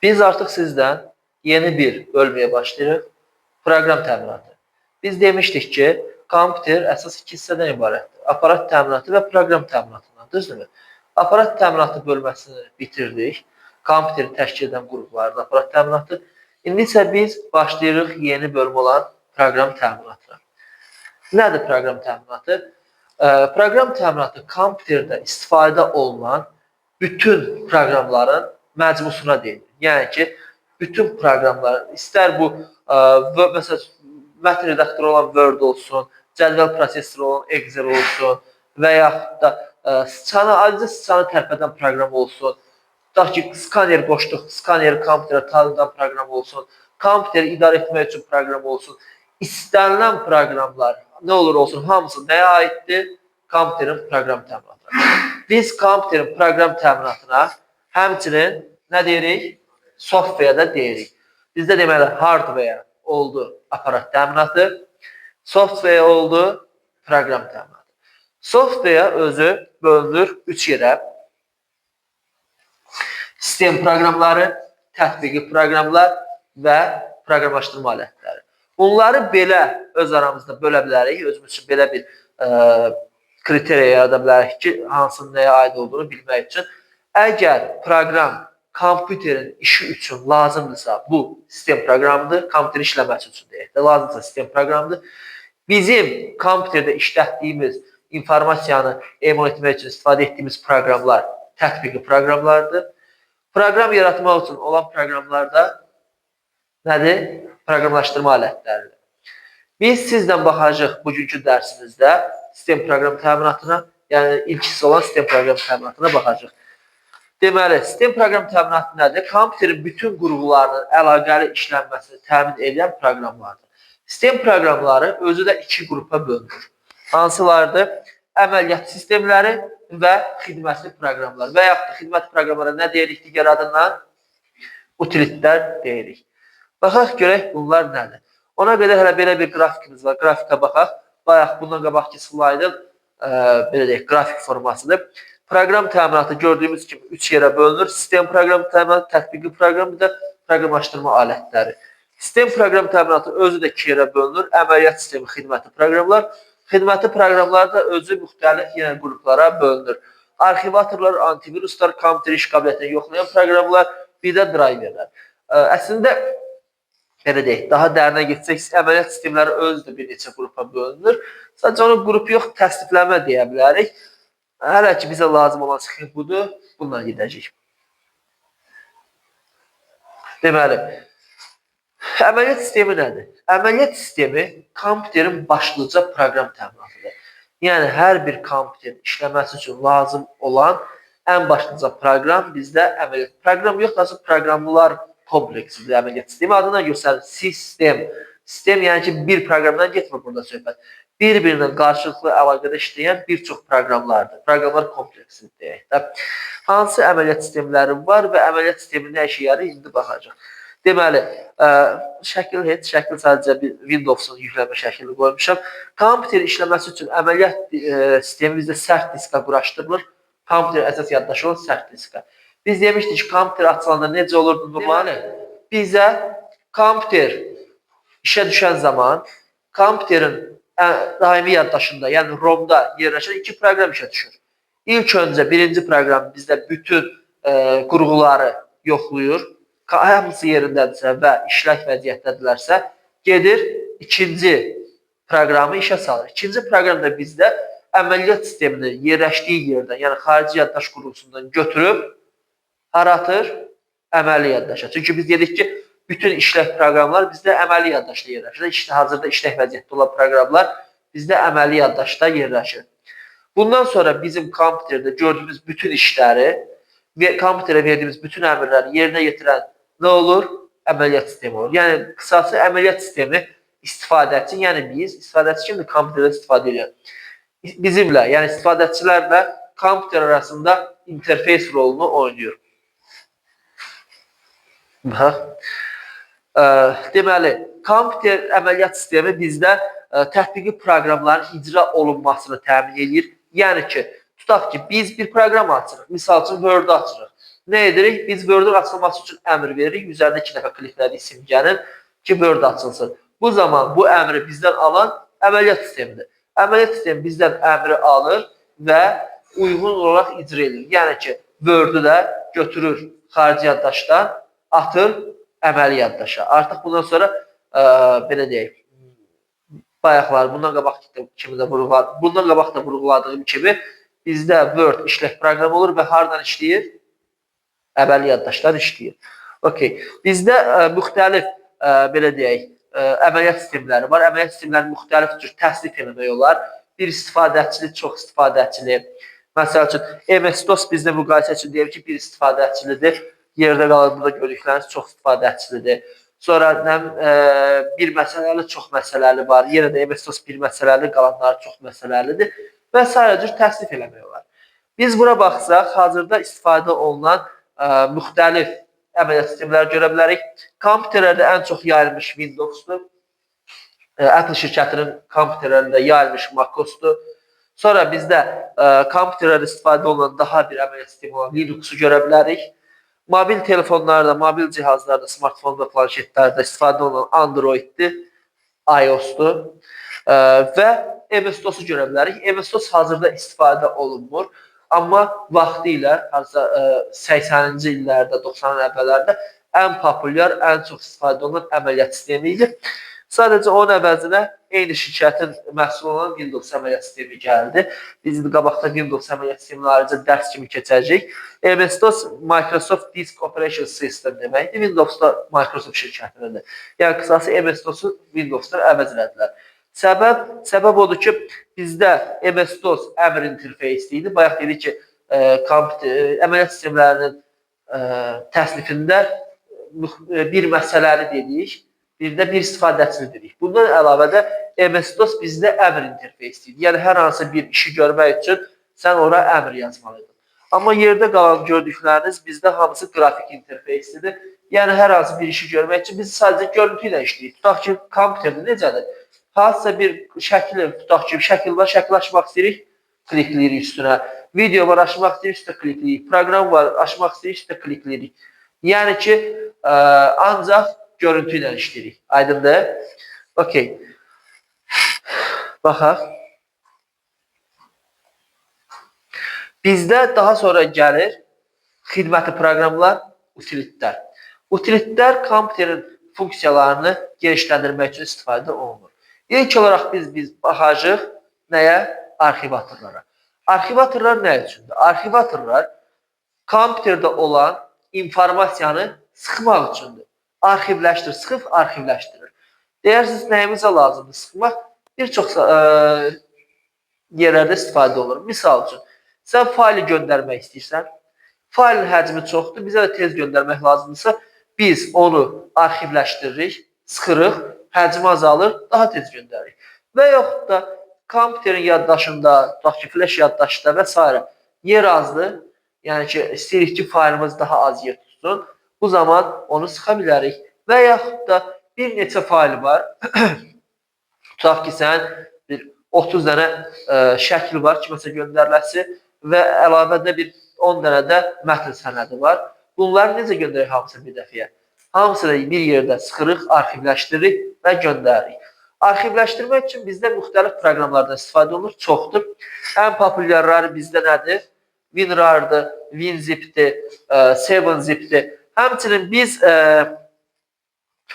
Biz artıq sizdən yeni bir bölməyə başlayırıq. Proqram təminatı. Biz demişdik ki, kompüter əsas iki hissədən ibarətdir. Aparat təminatı və proqram təminatından, düzdürmü? Aparat təminatı bölməsini bitirdik. Kompüteri təşkil edən qruplardır aparat təminatı. İndi isə biz başlayırıq yeni bölmə olan proqram təminatına. Nədir proqram təminatı? Proqram təminatı kompüterdə istifadə olunan bütün proqramların məcmusuna deyilir. Yəni ki, bütün proqramlar, istər bu məsələn, mətn redaktoru olan Word olsun, cədvəl prosessoru olan Excel olsun və yaxud da ayrıca sıçanı tərpədən proqram olsun, tutaq ki, skaner qoşduq, skaneri kompüterə tanıdan proqram olsun, kompüteri idarə etmək üçün proqram olsun, istənilən proqramlar nə olur olsun, hamısı nəyə aiddir? Kompüterin proqram təminatına. Biz kompüterin proqram təminatına həmçinin nə deyirik? Software da deyirik. Bizdə deməli hardware oldu aparat təminatı, software oldu proqram təminatı. Software özü bölünür 3 yerə. Sistem proqramları, tətbiqi proqramlar və proqramlaşdırma alətləri. Bunları belə öz aramızda bölə bilərik. Özümüz üçün belə bir kriteriya yarada bilərik ki, hansının nəyə aid olduğunu bilmək üçün. Əgər proqram kompüterin işi üçün lazımdırsa, bu sistem proqramıdır, kompüterin işləməsi üçün deyək də, lazımdırsa sistem proqramıdır. Bizim kompüterdə işlətdiyimiz informasiyanı emal etmək üçün istifadə etdiyimiz proqramlar tətbiqi proqramlardır. Proqram yaratmaq üçün olan proqramlar da nədir? Proqramlaşdırma alətləridir. Biz sizdən baxacağıq bugünkü dərsimizdə sistem proqram təminatına, yəni ilk hissə olan sistem proqram təminatına baxacağıq. Deməli, sistem proqram təminatı nədir? Kompüterin bütün qurğularının əlaqəli işlənməsini təmin edən proqramlardır. Sistem proqramları özü də iki qrupa bölünür. Hansılardır? Əməliyyat sistemləri və xidmətli proqramlar. Və yaxud da xidmətli proqramlara nə deyirik digər adından? Utilitlər deyirik. Baxaq görək bunlar nədir? Ona qədər hələ belə bir qrafikimiz var. Qrafikə baxaq. Bayaq bundan qabaqki slaydın belə deyək, qrafik formasıdır. Proqram təminatı gördüyümüz kimi 3 yerə bölünür. Sistem proqram təminatı, tətbiqi proqram, bir də proqramlaşdırma alətləri. Sistem proqram təminatı özü də 2 yerə bölünür. Əməliyyat sistemi, xidməti proqramlar. Xidməti proqramlar da özü müxtəlif yenə qruplara bölünür. Arxivatorlar, antiviruslar, kompüter iş qabiliyyətini yoxlayan proqramlar, bir də driverlər. Əslində, belə deyək, daha dərinə getsək, əməliyyat sistemləri özü də bir neçə qrupa bölünür. Sadəcə onu qrup yox, təsnifləmə deyə bilərik. Hələ ki, bizə lazım olan sıxıq budur, bununla gedəcək. Deməli, əməliyyat sistemi nədir? Əməliyyat sistemi kompüterin başlıca proqram təminatıdır. Yəni, hər bir kompüterin işləməsi üçün lazım olan ən başlıca proqram bizdə əməliyyat. Proqram yox, da proqramlar kompleksidir əməliyyat sistemi. Adına göstərir sistem. Sistem yəni ki, bir proqramdan getmir burada söhbət. Bir-birindən qarşılıqlı əlaqədə işləyən bir çox proqramlardır. Proqramlar kompleksidir deyək də. Hansı əməliyyat sistemləri var və əməliyyat sistemi nə işə yarayır? İndi baxacaq. Deməli, şəkil sadəcə bir Windows-un yüklənmə şəklini qoymuşam. Kompüter işləməsi üçün əməliyyat sistemi bizdə sərt diska quraşdırılır. Kompüter əsas yaddaşı olan sərt diska. Biz demişdik ki, kompüter açılanda necə olurdu normal? Bizə kompüter işə düşən zaman kompüterin daimi yaddaşında, yəni ROM-da yerləşən iki proqram işə düşür. İlk öncə birinci proqram bizdə bütün qurğuları yoxlayır. Hamısı yerindədirsə və işlək vəziyyətdədirlərsə, gedir ikinci proqramı işə salır. İkinci proqram da bizdə əməliyyat sistemini yerləşdiyi yerdən, yəni xarici yaddaş qurğusundan götürüb haratır əməli yaddaşa. Çünki biz dedik ki, bütün işlək proqramlar bizdə əməli yaddaşda yerləşir. Hazırda işlək vəziyyətdə olan proqramlar bizdə əməli yaddaşda yerləşir. Bundan sonra bizim kompüterdə gördüyümüz bütün işləri və kompüterə verdiyimiz bütün əmrləri yerinə yetirən nə olur? Əməliyyat sistemi olur. Yəni, qısası əməliyyat sistemi istifadəçi, yəni biz, istifadəçi kimdir? Kompüterdə istifadə edir. Bizimlə, yəni istifadəçilərlə kompüter arasında interfeys rolunu oynayır. Deməli, kompüter əməliyyat sistemi bizdə tətbiqi proqramların icra olunmasını təmin edir. Yəni ki, tutaq ki, biz bir proqram açırıq, misal üçün Word açırıq. nə edirik? Biz Word-ün açılması üçün əmr veririk. Üzərində 2 dəfə kliklədik simgənin ki, Word açılsın. Bu zaman bu əmri bizdən alan əməliyyat sistemidir. Əməliyyat sistemi bizdən əmri alır və uyğun olaraq icra edir. Yəni ki, Word-ü də götürür xarici yaddaşdan, atır əməli yaddaşa. Artıq bundan sonra belə deyək, bayaqlar, bundan qabaq da vurğuladığım kimi bizdə Word işlək proqram olur və hardan işləyir? Əməli yaddaşdan işləyir. Okay. Bizdə müxtəlif belə deyək, əməliyyat sistemləri var. Əməliyyat sistemləri müxtəlif cür təsnif etmək olar. Bir istifadəçili, çox istifadəçili. Məsəl üçün, MS-DOS bizdə müqayisə üçün deyir ki, bir istifadəçilidir. Yerdə qalır, burada gördükləriniz çox istifadəçilidir. Sonra bir məsələli, çox məsələli var. Yenə də MS-DOS bir məsələli, qalanları çox məsələlidir. Və sadəcə təsnif eləmək olar. Biz bura baxsaq, hazırda istifadə olunan müxtəlif əməliyyat sistemləri görə bilərik. Kompüterlərdə ən çox yayılmış Windows-dur. Apple şirkətinin kompüterlərində yayılmış Mac-OS-dur. Sonra bizdə kompüterlərdə istifadə olunan daha bir əməliyyat sistemi olan Linux-u görə bilərik. Mobil telefonlarda, mobil cihazlarda, smartfon və planşetlərdə istifadə olunan Android-dir, iOS-dur və MS-DOS-u görə bilərik. MS-DOS hazırda istifadə olunmur. Amma vaxtı ilə, 80-ci illərdə, 90-ın əvvəllərdə ən populyar, ən çox istifadə olunan əməliyyat sistemi idi. Sadəcə onun əvəzinə eyni şirkətin məhsul olan Windows əməliyyat sistemi gəldi. Biz qabaqda Windows əməliyyat sistemini ayrıca dərs kimi keçəcəyik. MS-DOS Microsoft Disk Operation System deməkdir. Windows da Microsoft şirkətinədir. Yəni qısası MS-DOS-u Windows-dan əvəz elədilər. Səbəb odur ki, bizdə MS-DOS əmr interfeysi idi. Bayaq dedik ki, əməliyyat sistemlərinin təsnifində bir məsələli dedik, bir də bir istifadəçini dedik. Bundan əlavə də MS-DOS bizdə əmr interfeysi idi. Yəni, hər hansı bir işi görmək üçün sən ora əmr yazmalıydın. Amma yerdə qalan gördükləriniz bizdə hamısı qrafik interfeysidir. Yəni, hər hansı bir işi görmək üçün biz sadəcə görüntü ilə işləyirik. Tutaq ki, kompüterdə necədir? Hansısa bir şəkil, tutaq ki, şəkil var, şəkil açmaq istəyirik, klikləyirik üstünə. Video var, açmaq istəyirik, üstə klikləyirik. Proqram var, açmaq istəyirik, üstə klikləyirik. Yəni ki, ancaq görüntü ilə işləyirik. Aydındır? Okay. Baxaq. Bizdə daha sonra gəlir xidməti proqramlar, utilitlər. Utilitlər kompüterin funksiyalarını genişləndirmək üçün istifadə olunur. İlk olaraq biz baxacaq nəyə? Arxivatorlara. Arxivatorlar nə üçündür? Arxivatorlar kompüterdə olan informasiyanı sıxmaq üçündür. Arxivləşdirir, sıxıb arxivləşdirir. Deyirsiniz, nəyimizə lazımdır sıxmaq? Bir çox yerlərdə istifadə olur. Misal üçün, sən faili göndərmək istəyirsən, failin həcmi çoxdur, bizə də tez göndərmək lazımdırsa, biz onu arxivləşdiririk, sıxırıq, həcmi azalır, daha tez göndəririk. Və yaxud da kompüterin yaddaşında, tutaq ki, flash yaddaşında və s. yer azdır, yəni ki, istəyirik ki, failimiz daha az yer tutsun, bu zaman onu sıxa bilərik. Və yaxud da bir neçə fail var, tutaq ki, sən 30 dənə şəkil var, kiməsə göndəriləsi və əlavədə bir 10 dənə də mətn sənədi var. Bunları necə göndərik hamısını bir dəfəyə? Hamısını bir yerdə sıxırıq, arxivləşdiririk və göndəririk. Arxivləşdirmək üçün bizdə müxtəlif proqramlardan istifadə olunur, çoxdur. Ən populyarları bizdə nədir? WinRAR-dır, WinZip-dir, 7-Zip-dir. Həmçinin biz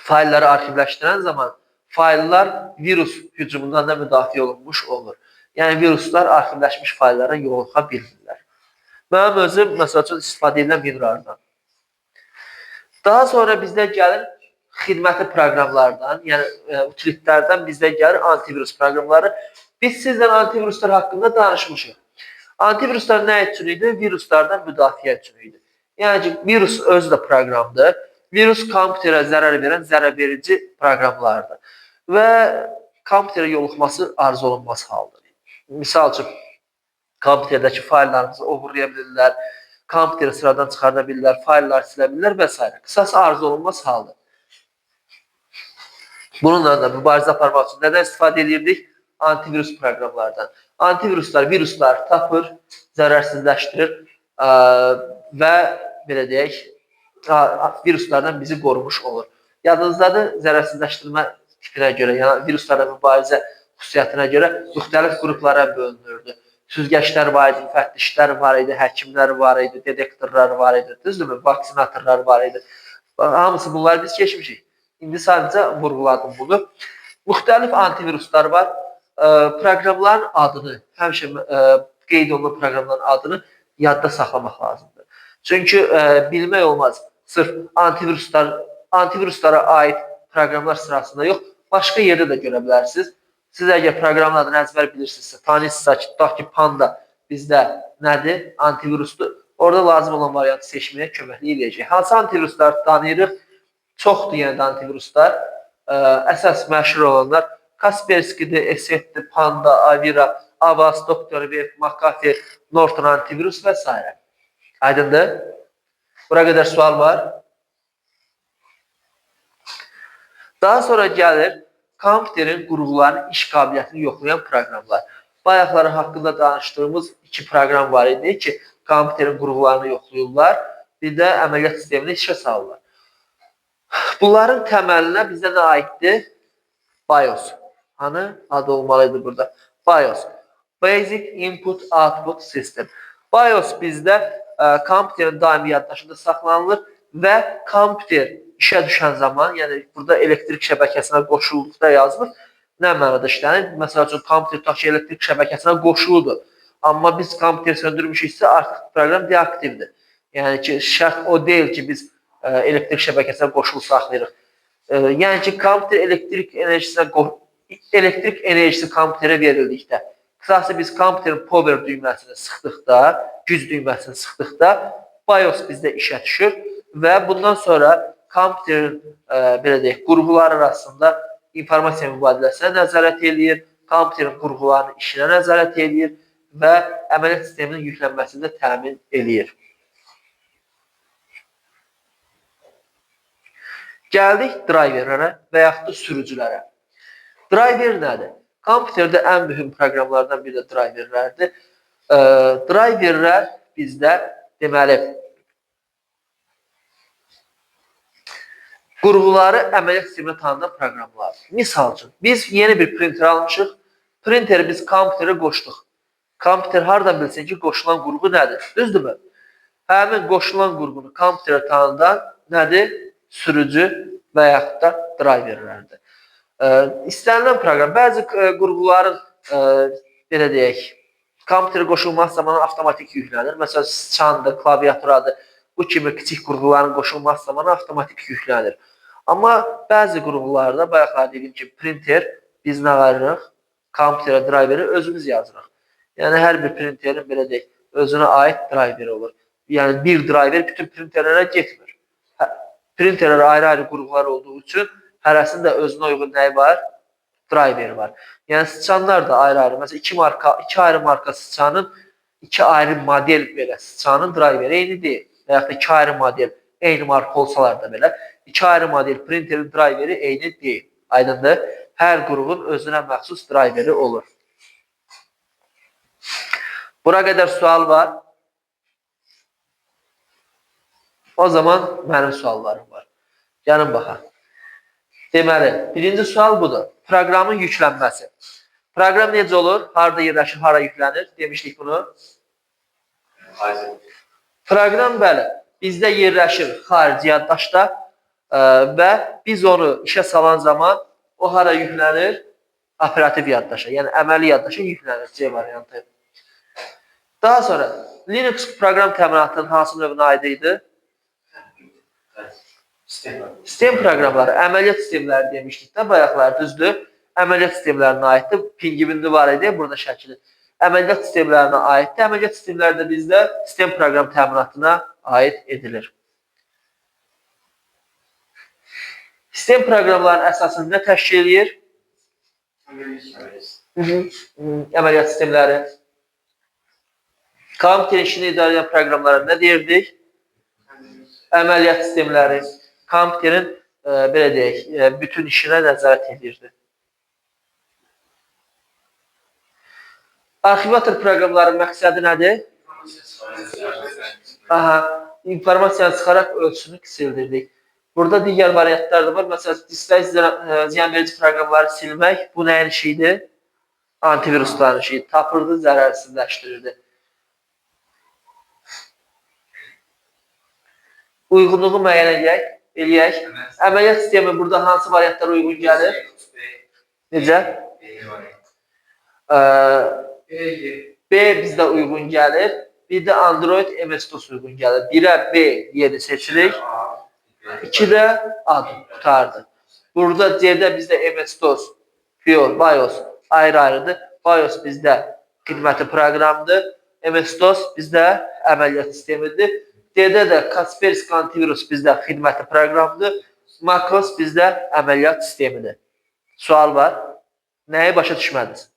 failləri arxivləşdirən zaman faillər virus hücumundan da müdafiə olunmuş olur. Yəni, viruslar arxivləşmiş faillərə yoluxa bilmirlər. Mənim özüm, məsəl üçün, istifadə edilən WinRAR-dan. Daha sonra bizdə gəlir xidməti proqramlardan, yəni utilitlərdən bizdə gəlir antivirus proqramları. Biz sizlə antiviruslar haqqında danışmışıq. Antiviruslar nə üçün idi? Viruslardan müdafiə üçün idi. Yəni ki, virus özü də proqramdır. Virus kompüterə zərər verən zərərverici proqramlardır. Və kompüterə yoluxması arzu olunmaz haldır. Misal üçün, kompüterdəki faillərimizi oğurlaya bilirlər, kompüteri sıradan çıxarda bilirlər, faillər silə bilirlər və s. Qısası arzu olunmaz haldır. Bununla da mübarizə aparmaq üçün nədən istifadə edirdik? Antivirus proqramlardan. Antiviruslar virusları tapır, zərərsizləşdirir və belə deyək, viruslardan bizi qorumuş olur. Yadınızdadır, zərərsizləşdirmə tipinə görə, yəni viruslarla mübarizə xüsusiyyətinə görə müxtəlif qruplara bölünürdü. Süzgəçlər var idi, müfəttişlər var idi, həkimlər var idi, detektorlar var idi, düzdürmü? Vaksinatorlar var idi. Hamısı bunları biz keçmişik. İndi sadəcə vurğuladım bunu. Müxtəlif antiviruslar var. Proqramların adını, həmişə qeyd olunan proqramların adını yadda saxlamaq lazımdır. Çünki bilmək olmaz. Sırf antiviruslara aid proqramlar sırasında yox, başqa yerdə də görə bilərsiniz. Siz əgər proqramın adını əzbər bilirsinizsə, tanıyırsınızsa ki, tutaq ki, Panda bizdə nədir? Antivirusdur. Orada lazım olan variantı seçməyə köməklik eləyəcək. Hansı antivirusları tanıyırıq? Çoxdur yəni antiviruslar. Əsas məşhur olanlar Kaspersky'dir, Eset'dir, Panda, Avira, Avast, Doctorweb, McAfee, Norton antivirus və s. Aydındır? Bura qədər sual var. Daha sonra gəlir kompüterin qurğularının iş qabiliyyətini yoxlayan proqramlar. Bayaqları haqqında danışdığımız iki proqram var idi ki, kompüterin qurğularını yoxlayırlar, bir də əməliyyat sistemini işə salırlar. Bunların təməlinə bizə nə aiddir? BIOS. Hani adı olmalıydı burada? BIOS. Basic Input Output System. BIOS bizdə kompüterin daimi yaddaşında saxlanılır və kompüter işə düşən zaman, yəni burada elektrik şəbəkəsinə qoşulduqda yazılır. Nə mənada işlənir? Məsəl üçün, kompüter tutaq ki, elektrik şəbəkəsinə qoşuludur. Amma biz kompüteri söndürmüşüksə, artıq proqram deaktivdir. Yəni ki, şərt o deyil ki, biz elektrik şəbəkəsinə qoşulu saxlayırıq. Yəni ki, kompüter elektrik enerjisi kompüterə verildikdə, qısası biz kompüterin power düyməsini sıxdıqda, güc düyməsini sıxdıqda, BIOS bizdə işə düşür və bundan sonra kompüterin belə deyək, qurğular arasında informasiya mübadiləsinə nəzarət eləyir, kompüterin qurğularının işinə nəzarət eləyir və əməliyyat sisteminin yüklənməsində təmin eləyir. Gəldik driverlərə və yaxud da sürücülərə. Driver nədir? Kompüterdə ən mühüm proqramlardan biri də driverlərdir. Driverlər bizdə deməli qurğuları əməliyyat sisteminə tanınan proqramlardır. Misal üçün, biz yeni bir printer almışıq. Printeri biz kompüterə qoşduq. Kompüter hardan bilsin ki, qoşulan qurğu nədir? Düzdürmü? Həmin qoşulan qurğunu kompüterə tanıdan nədir? Sürücü və yaxud da driverlərdir. İstənilən proqram, bəzi qurğuların belə deyək, kompüterə qoşulması zamanı avtomatik yüklənir. Məsələn, sıçandır, klaviaturadır. Bu kimi kiçik qurğuların qoşulması zamanı avtomatik yüklənir. Amma bəzi qurğularda, bayaqlar dediyim ki, printer biz nə varırıq? Kompüterə driveri özümüz yazırıq. Yəni, hər bir printerin belə deyək, özünə aid driveri olur. Yəni, bir driver bütün printerlərə getmir. Printerlər ayrı-ayrı qurğular olduğu üçün hərəsində özünə uyğun nəyi var? Driver var. Yəni, sıçanlar da ayrı-ayrı. Məsələn, iki ayrı marka sıçanın, iki ayrı model belə sıçanın driveri eyni deyil. Və yaxud da iki ayrı model eyni marka olsalar da belə, iki ayrı model printerin driveri eyni deyil. Aydındır? Hər qurğun özünə məxsus driveri olur. Bura qədər sual var. O zaman mənim suallarım var. Gəlin baxaq. Deməli, birinci sual budur. Proqramın yüklənməsi. Proqram necə olur? Harada yerləşir, hara yüklənir? Demişdik bunu. Proqram, bəli, bizdə yerləşir xarici yaddaşda və biz onu işə salan zaman o hara yüklənir? Operativ yaddaşa, yəni əməli yaddaşa yüklənir. C variantı. Daha sonra, Linux proqram təminatının hansı növünə aid idi? Sistem proqramları, əməliyyat sistemləri demişdik də, bayaqlar düzdür. Əməliyyat sistemlərinə aiddir. Pingvindi var idi, burada şəkili. Əməliyyat sistemlərinə aiddir. Əməliyyat sistemləri də bizdə sistem proqram təminatına aid edilir. Sistem proqramlarının əsasını nə təşkil edir? Əməliyyat sistemləri. Kompüterin işini idarə edən proqramlara nə deyirdik? Əməliyyat sistemləri. Kompüterin, belə deyək, bütün işinə nəzarət edirdi. Arxivator proqramların məqsədi nədir? informasiyanı çıxaraq ölçüsünü sildirdik. Burada digər variantlar da var. Məsələn, dislike ziyanverici proqramları silmək bu nəyin işidir? Antivirusların işidir. Tapırdı, zərərsizləşdirirdi. Uyğunluğu müəyyən eləyək. Əməliyyat sistemi burada hansı variantlara uyğun gəlir? Necə? B bizdə uyğun gəlir. Bir də Android MS-DOS uyğun gəlir. 1-ə B yeri seçirik. 2-də ad qutardı. Burada C-də bizdə MS-DOS, BIOS ayrı-ayrıdır. BIOS bizdə xidməti proqramdır. MS-DOS bizdə əməliyyat sistemidir. D-də də Kaspersky Antivirus bizdə xidməti proqramdır. MacOS bizdə əməliyyat sistemidir. Sual var. Nəyi başa düşmədiniz?